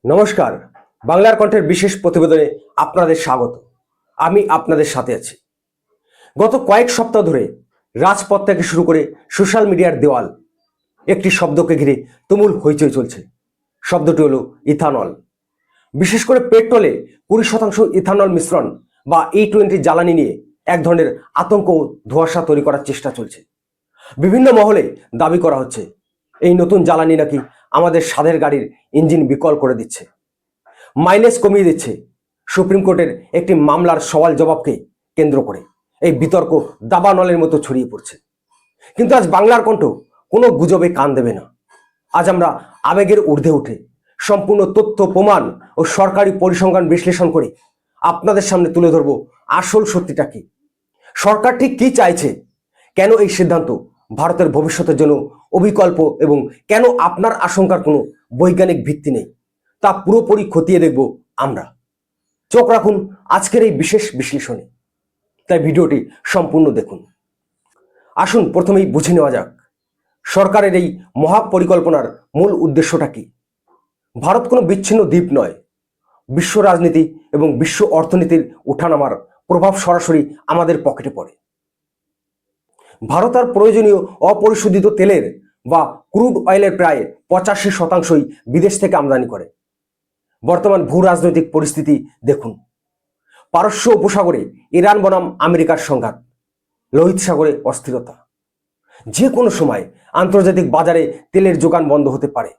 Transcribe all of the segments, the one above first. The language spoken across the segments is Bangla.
নমস্কার। বাংলার কণ্ঠের বিশেষ প্রতিবেদনে আপনাদের স্বাগত। আমি আপনাদের সাথে আছি। গত কয়েক সপ্তাহ ধরে রাজপথ থেকে শুরু করে সোশ্যাল মিডিয়ার দেওয়াল একটি শব্দকে ঘিরে তুমুল হইচই চলছে। শব্দটি হলো ইথানল। বিশেষ করে পেট্রোলে 20% ইথানল মিশ্রণ বা E20 জ্বালানি নিয়ে এক ধরনের আতঙ্ক ও ধোঁয়াশা তৈরি করার চেষ্টা চলছে। বিভিন্ন মহলে দাবি করা হচ্ছে এই নতুন জ্বালানি নাকি আমাদের স্বাদের গাড়ির ইঞ্জিন বিকল করে দিচ্ছে, মাইলেজ কমিয়ে দিচ্ছে। সুপ্রিম কোর্টের একটি মামলার সওয়াল জবাবকে কেন্দ্র করে এই বিতর্ক দাবানলের মতো ছড়িয়ে পড়ছে। কিন্তু আজ বাংলার কণ্ঠ কোনো গুজবে কান দেবে না। আজ আমরা আবেগের ঊর্ধ্বে উঠে সম্পূর্ণ তথ্য প্রমাণ ও সরকারি পরিসংখ্যান বিশ্লেষণ করে আপনাদের সামনে তুলে ধরব আসল সত্যিটা কি, সরকার ঠিক কি চাইছে, কেন এই সিদ্ধান্ত ভারতের ভবিষ্যতের জন্য অবিকল্প এবং কেন আপনার আশঙ্কার কোনো বৈজ্ঞানিক ভিত্তি নেই তা পুরোপুরি খতিয়ে দেখব আমরা। চোখ রাখুন আজকের এই বিশেষ বিশ্লেষণে, তাই ভিডিওটি সম্পূর্ণ দেখুন। আসুন প্রথমেই বুঝে নেওয়া যাক সরকারের এই মহাপরিকল্পনার মূল উদ্দেশ্যটা কি। ভারত কোনো বিচ্ছিন্ন দ্বীপ নয়। বিশ্ব রাজনীতি এবং বিশ্ব অর্থনীতির ওঠানামার প্রভাব সরাসরি আমাদের পকেটে পড়ে। ভারত আর প্রয়োজনীয় অপরিশোধিত তেলের বা ক্রুড অয়েলের প্রায় 85%ই বিদেশ থেকে আমদানি করে। বর্তমান ভূ রাজনৈতিক পরিস্থিতি দেখুন। পারস্য উপসাগরে ইরান বনাম আমেরিকার সংঘাত, লোহিত সাগরে অস্থিরতা। যে কোনো সময় আন্তর্জাতিক বাজারে তেলের যোগান বন্ধ হতে পারে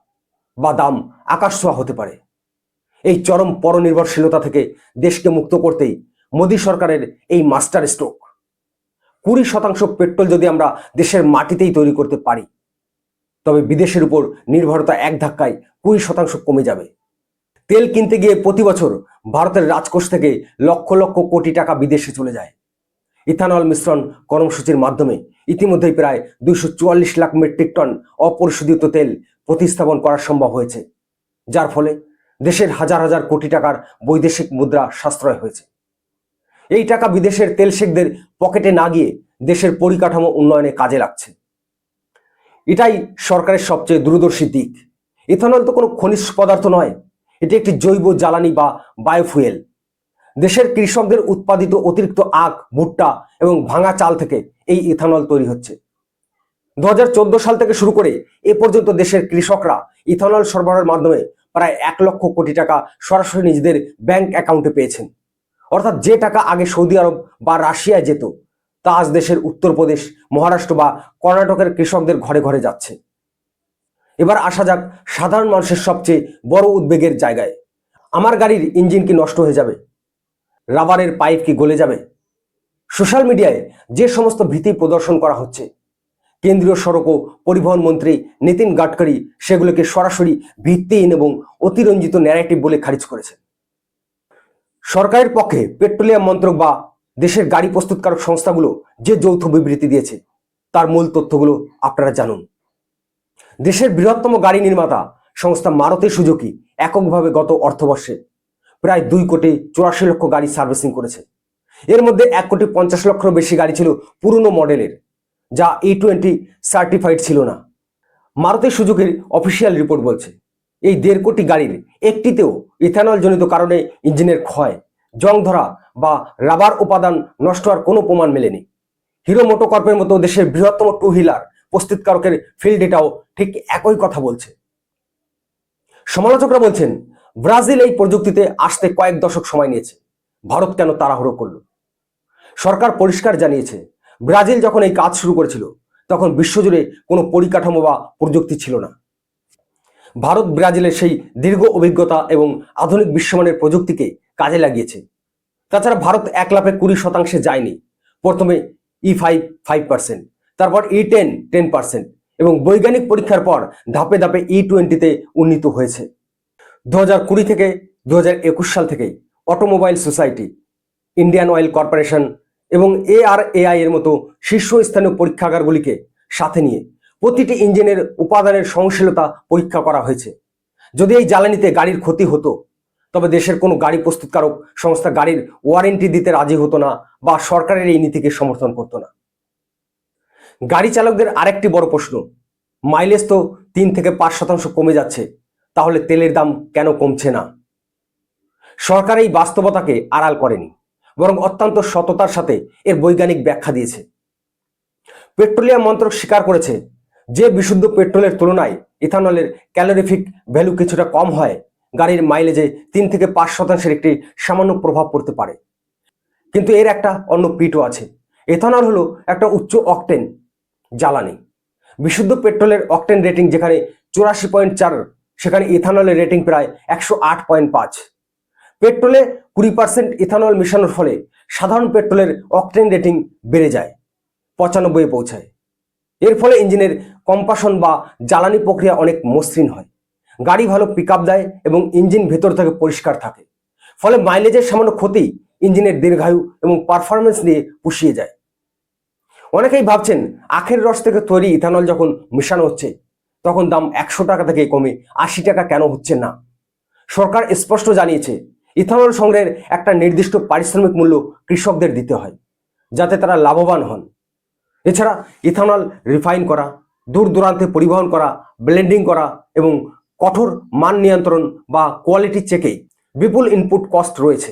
বা দাম আকাশ ছোঁয়া হতে পারে। এই চরম পরনির্ভরশীলতা থেকে দেশকে মুক্ত করতেই মোদী সরকারের এই মাস্টার স্ট্রোক। 20% পেট্রোল যদি আমরা দেশের মাটিতেই তৈরি করতে পারি, তবে বিদেশের উপর নির্ভরতা এক ধাক্কায় 20% কমে যাবে। তেল কিনতে গিয়ে প্রতি বছর ভারতের রাজকোষ থেকে লক্ষ লক্ষ কোটি টাকা বিদেশে চলে যায়। ইথানল মিশ্রণ কর্মসূচির মাধ্যমে ইতিমধ্যেই প্রায় 244 লাখ মেট্রিক টন অপরিশোধিত তেল প্রতিস্থাপন করা সম্ভব হয়েছে, যার ফলে দেশের হাজার হাজার কোটি টাকার বৈদেশিক মুদ্রা সাশ্রয় হয়েছে। এই টাকা বিদেশের তেল শেখদের পকেটে না গিয়ে দেশের পরিকাঠামো উন্নয়নে কাজে লাগছে। এটাই সরকারের সবচেয়ে দূরদর্শী দিক। ইথানল তো কোনো খনিজ পদার্থ নয়, এটি একটি জৈব জ্বালানি বা বায়োফুয়েল। দেশের কৃষকদের উৎপাদিত অতিরিক্ত আখ, ভুট্টা এবং ভাঙা চাল থেকে এই ইথানল তৈরি হচ্ছে। 2014 সাল থেকে শুরু করে এ পর্যন্ত দেশের কৃষকরা ইথানল সরবরাহের মাধ্যমে প্রায় 1 লক্ষ কোটি টাকা সরাসরি নিজেদের ব্যাংক অ্যাকাউন্টে পেয়েছেন। অর্থাৎ যে টাকা আগে সৌদি আরব বা রাশিয়ায় যেত, তা আজ দেশের উত্তরপ্রদেশ, মহারাষ্ট্র বা কর্ণাটকের কৃষকদের ঘরে ঘরে যাচ্ছে। এবার আসা যাক সাধারণ মানুষের সবচেয়ে বড় উদ্বেগের জায়গায়। আমার গাড়ির ইঞ্জিন কি নষ্ট হয়ে যাবে? রাবারের পাইপ কি গলে যাবে? সোশ্যাল মিডিয়ায় যে সমস্ত ভীতি প্রদর্শন করা হচ্ছে, কেন্দ্রীয় সড়ক ও পরিবহন মন্ত্রী নীতিন গাডকারি সেগুলোকে সরাসরি ভিত্তিহীন এবং অতিরঞ্জিত ন্যারেটিভ বলে খারিজ করেছে। সরকারের পক্ষে পেট্রোলিয়াম মন্ত্রক বা দেশের গাড়ি প্রস্তুতকারক সংস্থাগুলো যে যৌথ বিবৃতি দিয়েছে, তার মূল তথ্যগুলো আপনারা জানুন। দেশের বৃহত্তম গাড়ি নির্মাতা সংস্থা মারুতি সুজুকি এককভাবে গত অর্থবর্ষে প্রায় 2,84,00,000 গাড়ি সার্ভিসিং করেছে। এর মধ্যে 1,50,00,000 বেশি গাড়ি ছিল পুরনো মডেলের, যা E20 সার্টিফাইড ছিল না। মারুতি সুজুকির অফিসিয়াল রিপোর্ট বলছে এই 1.5 কোটি গাড়ির একটিতেও ইথানল জনিত কারণে ইঞ্জিনের ক্ষয়, জং ধরা বা রাবার উপাদান নষ্ট হওয়ার কোনো প্রমাণ মেলেনি। হিরো মোটোকর্পের মতো দেশের বৃহত্তম টু হুইলার প্রস্তুতকারকের ফিল্ড ডেটাও ঠিক একই কথা বলছে। সমালোচকরা বলছেন ব্রাজিল এই প্রযুক্তিতে আসতে কয়েক দশক সময় নিয়েছে, ভারত কেন তাড়াহুড়ো করল? সরকার পরিষ্কার জানিয়েছে ব্রাজিল যখন এই কাজ শুরু করেছিল তখন বিশ্বজুড়ে কোনো পরিকাঠামো বা প্রযুক্তি ছিল না। ভারত ব্রাজিলের সেই দীর্ঘ অভিজ্ঞতা এবং আধুনিক বিশ্বমানের প্রযুক্তিকে কাজে লাগিয়েছে। তাছাড়া ভারত এক লাফে 20% যায়নি। প্রথমে E5 5%, তারপর E10 10% এবং বৈজ্ঞানিক পরীক্ষার পর ধাপে ধাপে E20-তে উন্নীত হয়েছে। 2020 থেকে 2021 সাল থেকেই automobile society, Indian oil corporation এবং ARAI এর মতো শীর্ষস্থানীয় পরীক্ষাগারগুলিকে সাথে নিয়ে প্রতিটি ইঞ্জিনের উপাদানের সহনশীলতা পরীক্ষা করা হয়েছে। যদি এই জ্বালানিতে গাড়ির ক্ষতি হতো, তবে দেশের কোনো গাড়ি প্রস্তুতকারক সংস্থা গাড়ির ওয়ারেন্টি দিতে রাজি হতো না বা সরকারের এই নীতিকে সমর্থন করতো না। গাড়ি চালকদের আরেকটি বড় প্রশ্ন, মাইলেজ তো 3 থেকে 5% কমে যাচ্ছে, তাহলে তেলের দাম কেন কমছে না? সরকার এই বাস্তবতাকে আড়াল করেনি, বরং অত্যন্ত সততার সাথে এর বৈজ্ঞানিক ব্যাখ্যা দিয়েছে। পেট্রোলিয়াম মন্ত্রক স্বীকার করেছে যে বিশুদ্ধ পেট্রোলের তুলনায় ইথানলের ক্যালোরিফিক ভ্যালু কিছুটা কম হয়, গাড়ির মাইলেজে 3 থেকে 5% একটি সামান্য প্রভাব পড়তে পারে। কিন্তু এর একটা অন্য পিঠও আছে। ইথানল হলো একটা উচ্চ অকটেন জ্বালানি। বিশুদ্ধ পেট্রোলের অকটেন রেটিং যেখানে 84.4, সেখানে ইথানলের রেটিং প্রায় 108.5। পেট্রোলে 20% ইথানল মেশানোর ফলে সাধারণ পেট্রোলের অকটেন রেটিং বেড়ে যায়, 95 পৌঁছায়। এর ফলে ইঞ্জিনের কম্পাশন বা জ্বালানি প্রক্রিয়া অনেক মসৃণ হয়, গাড়ি ভালো পিকআপ দেয় এবং ইঞ্জিন ভেতর থেকে পরিষ্কার থাকে। ফলে মাইলেজের সামান্য ক্ষতি ইঞ্জিনের দীর্ঘায়ু এবং পারফরমেন্স নিয়ে পুষিয়ে যায়। অনেকেই ভাবছেন আখের রস থেকে তৈরি ইথানল যখন মেশানো হচ্ছে তখন দাম 100 টাকা থেকে কমে 80 টাকা কেন হচ্ছে না? সরকার স্পষ্ট জানিয়েছে ইথানল সংগ্রহের একটা নির্দিষ্ট পারিশ্রমিক মূল্য কৃষকদের দিতে হয়, যাতে তারা লাভবান হন। এছাড়া ইথানল রিফাইন করা, দূর দূরান্তে পরিবহন করা, ব্লেন্ডিং করা এবং কঠোর মান নিয়ন্ত্রণ বা কোয়ালিটি চেকে বিপুল ইনপুট কস্ট রয়েছে।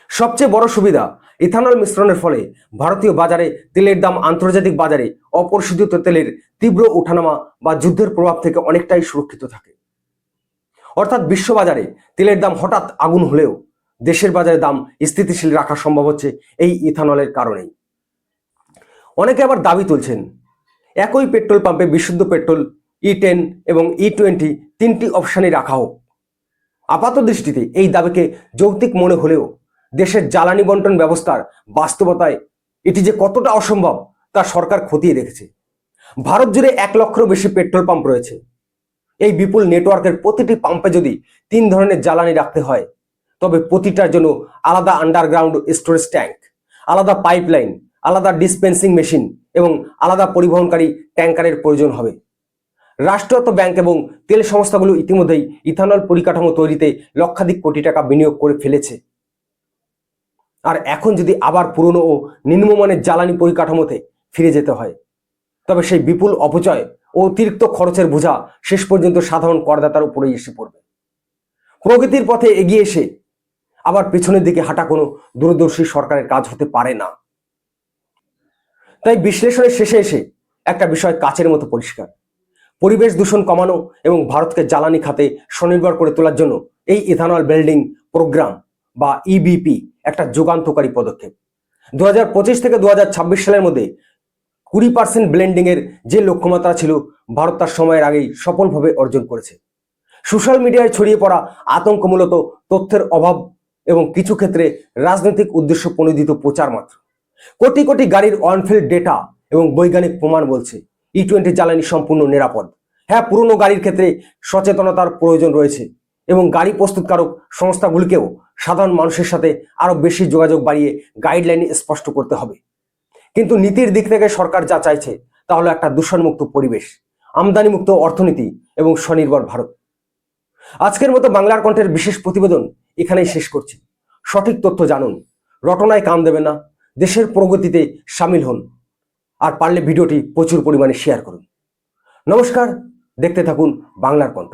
সবচেয়ে বড় সুবিধা, ইথানল মিশ্রণের ফলে ভারতীয় বাজারে তেলের দাম আন্তর্জাতিক বাজারে অপরিশোধিত তেলের তীব্র ওঠানামা বা যুদ্ধের প্রভাব থেকে অনেকটাই সুরক্ষিত থাকে। অর্থাৎ বিশ্ববাজারে তেলের দাম হঠাৎ আগুন হলেও দেশের বাজারে দাম স্থিতিশীল রাখা সম্ভব হচ্ছে এই ইথানলের কারণেই। অনেকে আবার দাবি তুলছেন একই পেট্রোল পাম্পে বিশুদ্ধ পেট্রোল, E10 এবং E20 তিনটি অপশানই রাখা হোক। আপাত দৃষ্টিতে এই দাবিকে যৌক্তিক মনে হলেও দেশের জ্বালানি বন্টন ব্যবস্থার বাস্তবতায় এটি যে কতটা অসম্ভব তা সরকার খতিয়ে দেখেছে। ভারত জুড়ে 1 লক্ষেরও বেশি পেট্রোল পাম্প রয়েছে। এই বিপুল নেটওয়ার্কের প্রতিটি পাম্পে যদি 3 ধরনের জ্বালানি রাখতে হয়, তবে প্রতিটার জন্য আলাদা আন্ডারগ্রাউন্ড স্টোরেজ ট্যাঙ্ক, আলাদা পাইপলাইন, আলাদা ডিসপেন্সিং মেশিন এবং আলাদা পরিবহনকারী ট্যাঙ্কারের প্রয়োজন হবে। রাষ্ট্রায়ত্ত ব্যাংক এবং তেল সংস্থাগুলো ইতিমধ্যেই ইথানল পরিকাঠামো তৈরিতে লক্ষাধিক কোটি টাকা বিনিয়োগ করে ফেলেছে। আর এখন যদি আবার পুরনো ও নিম্নমানের জ্বালানি পরিকাঠামোতে ফিরে যেতে হয়, তবে সেই বিপুল অপচয় ও অতিরিক্ত খরচের বোঝা শেষ পর্যন্ত সাধারণ করদাতার উপরেই এসে পড়বে। প্রগতির পথে এগিয়ে এসে আবার পেছনের দিকে হাঁটা কোনো দূরদর্শী সরকারের কাজ হতে পারে না। তাই বিশ্লেষণের শেষে এসে একটা বিষয় কাচের মতো পরিষ্কার, পরিবেশ দূষণ কমানো এবং ভারতকে জ্বালানি খাতে স্বনির্ভর করে তোলার জন্য এই ইথানল বিল্ডিং প্রোগ্রাম বা ইবিপি একটা যুগান্তকারী পদক্ষেপ। 2025 থেকে 2026 সালের মধ্যে 20% ব্লেন্ডিং এর যে লক্ষ্যমাত্রা ছিল, ভারত তার সময়ের আগেই সফলভাবে অর্জন করেছে। সোশ্যাল মিডিয়ায় ছড়িয়ে পড়া আতঙ্ক মূলত তথ্যের অভাব এবং কিছু ক্ষেত্রে রাজনৈতিক উদ্দেশ্য প্রণোদিত প্রচার মাত্র। কোটি কোটি গাড়ির অনফিল্ড ডেটা এবং বৈজ্ঞানিক প্রমাণ বলছে E20 জ্বালানি সম্পূর্ণ নিরাপদ। হ্যাঁ, পুরনো গাড়ির ক্ষেত্রে সচেতনতার প্রয়োজন রয়েছে এবং গাড়ি প্রস্তুতকারক সংস্থাগুলিকেও সাধারণ মানুষের সাথে আরো বেশি যোগাযোগ বাড়িয়ে গাইডলাইন স্পষ্ট করতে হবে। কিন্তু নীতির দিক থেকে সরকার যা চাইছে তা হলো একটা দূষণমুক্ত পরিবেশ, আমদানিমুক্ত অর্থনীতি এবং স্বনির্ভর ভারত। আজকের মতো বাংলার কণ্ঠের বিশেষ প্রতিবেদন এখানেই শেষ করছি। সঠিক তথ্য জানুন, রটনায় কান দেবেন না, দেশের প্রগতিতে সামিল হন, আর পারলে ভিডিওটি প্রচুর পরিমাণে শেয়ার করুন। নমস্কার, দেখতে থাকুন বাংলার কণ্ঠ।